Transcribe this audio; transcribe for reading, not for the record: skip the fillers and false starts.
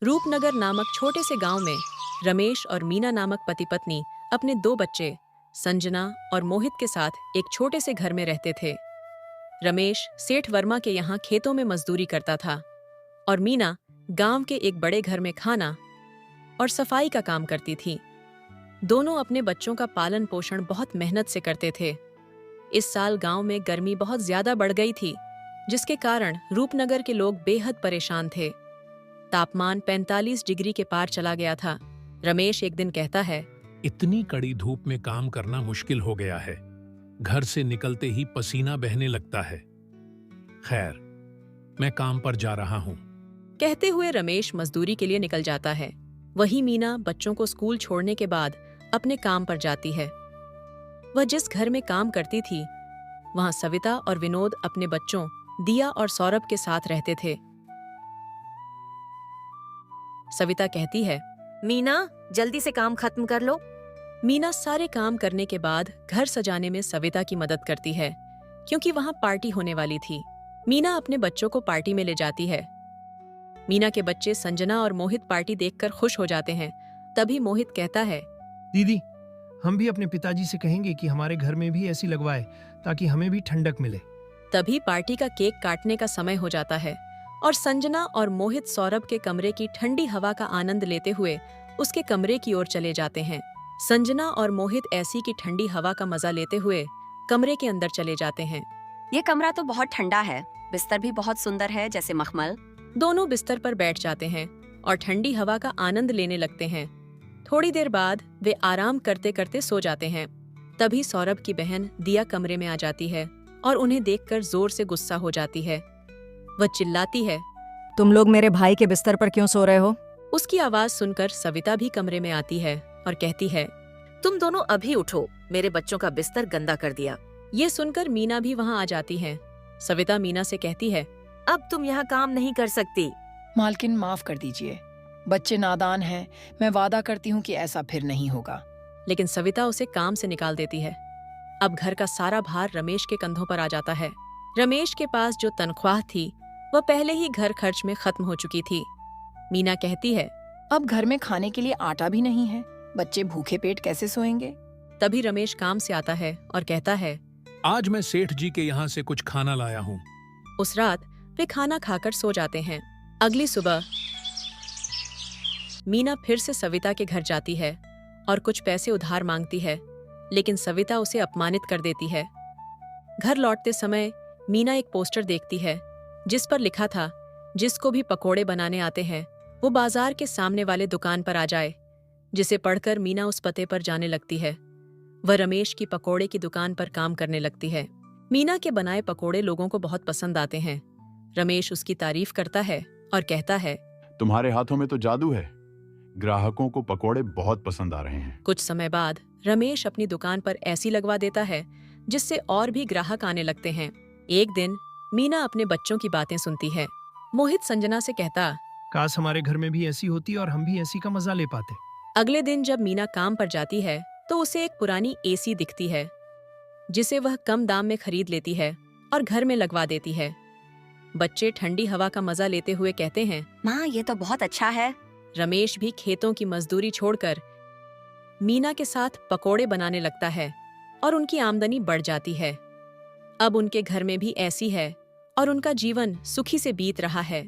रूपनगर नामक छोटे से गांव में रमेश और मीना नामक पति पत्नी अपने दो बच्चे संजना और मोहित के साथ एक छोटे से घर में रहते थे। रमेश सेठ वर्मा के यहाँ खेतों में मजदूरी करता था और मीना गांव के एक बड़े घर में खाना और सफाई का काम करती थी। दोनों अपने बच्चों का पालन पोषण बहुत मेहनत से करते थे। इस साल गांव में गर्मी बहुत ज्यादा बढ़ गई थी, जिसके कारण रूपनगर के लोग बेहद परेशान थे। तापमान 45 डिग्री के पार चला गया था। रमेश एक दिन कहता है, इतनी कड़ी धूप में काम करना मुश्किल हो गया है। घर से निकलते ही पसीना बहने लगता है। खैर, मैं काम पर जा रहा हूँ। कहते हुए रमेश मजदूरी के लिए निकल जाता है। वहीं मीना बच्चों को स्कूल छोड़ने के बाद अपने काम पर जाती है। वह जिस घर में काम करती थी, वहां सविता और विनोद अपने बच्चों दिया और सौरभ के साथ रहते थे। सविता कहती है, मीना, जल्दी से काम खत्म कर लो। मीना सारे काम करने के बाद घर सजाने में सविता की मदद करती है, क्योंकि वहां पार्टी होने वाली थी। मीना अपने बच्चों को पार्टी में ले जाती है। मीना के बच्चे संजना और मोहित पार्टी देखकर खुश हो जाते हैं। तभी मोहित कहता है, दीदी, हम भी अपने पिताजी से कहेंगे कि हमारे घर में भी ऐसी लगवाए, ताकि हमें भी ठंडक मिले। तभी पार्टी का केक काटने का समय हो जाता है और संजना और मोहित सौरभ के कमरे की ठंडी हवा का आनंद लेते हुए उसके कमरे की ओर चले जाते हैं। संजना और मोहित ऐसी की ठंडी हवा का मजा लेते हुए कमरे के अंदर चले जाते हैं। ये कमरा तो बहुत ठंडा है, बिस्तर भी बहुत सुंदर है, जैसे मखमल। दोनों बिस्तर पर बैठ जाते हैं और ठंडी हवा का आनंद लेने लगते हैं। थोड़ी देर बाद वे आराम करते करते सो जाते हैं। तभी सौरभ की बहन दिया कमरे में आ जाती है और उन्हें देखकर जोर से गुस्सा हो जाती है। वह चिल्लाती है, तुम लोग मेरे भाई के बिस्तर पर क्यों सो रहे हो? उसकी आवाज सुनकर सविता भी कमरे में आती है और कहती है, तुम दोनों अभी उठो, मेरे बच्चों का बिस्तर गंदा कर दिया। ये सुनकर मीना भी वहाँ आ जाती है। सविता मीना से कहती है, अब तुम यहाँ काम नहीं कर सकती। मालकिन, माफ कर दीजिए, बच्चे नादान हैं। मैं वादा करती हूँ कि ऐसा फिर नहीं होगा। लेकिन सविता उसे काम से निकाल देती है। अब घर का सारा भार रमेश के कंधों पर आ जाता है। रमेश के पास जो तनख्वाह थी, वह पहले ही घर खर्च में खत्म हो चुकी थी। मीना कहती है, अब घर में खाने के लिए आटा भी नहीं है, बच्चे भूखे पेट कैसे सोएंगे? तभी रमेश काम से आता है और कहता है, आज मैं सेठ जी के यहाँ से कुछ खाना लाया हूँ। उस रात वे खाना खाकर सो जाते हैं। अगली सुबह मीना फिर से सविता के घर जाती है और कुछ पैसे उधार मांगती है, लेकिन सविता उसे अपमानित कर देती है। घर लौटते समय मीना एक पोस्टर देखती है जिस पर लिखा था, जिसको भी पकोड़े बनाने आते हैं वो बाजार के सामने वाले दुकान पर आ जाए। जिसे पढ़कर मीना उस पते पर जाने लगती है। वह रमेश की पकोड़े की दुकान पर काम करने लगती है। मीना के बनाए पकोड़े लोगों को बहुत पसंद आते हैं। रमेश उसकी तारीफ करता है और कहता है, तुम्हारे हाथों में तो जादू है, ग्राहकों को पकोड़े बहुत पसंद आ रहे हैं। कुछ समय बाद रमेश अपनी दुकान पर ऐसी लगवा देता है जिससे और भी ग्राहक आने लगते हैं। एक दिन मीना अपने बच्चों की बातें सुनती है। मोहित संजना से कहता, काश हमारे घर में भी ऐसी होती और हम भी ऐसी का मजा ले पाते। अगले दिन जब मीना काम पर जाती है तो उसे एक पुरानी एसी दिखती है, जिसे वह कम दाम में खरीद लेती है और घर में लगवा देती है। बच्चे ठंडी हवा का मजा लेते हुए कहते हैं, माँ, ये तो बहुत अच्छा है। रमेश भी खेतों की मजदूरी छोड़कर मीना के साथ पकोड़े बनाने लगता है और उनकी आमदनी बढ़ जाती है। अब उनके घर में भी ऐसी है और उनका जीवन सुखी से बीत रहा है।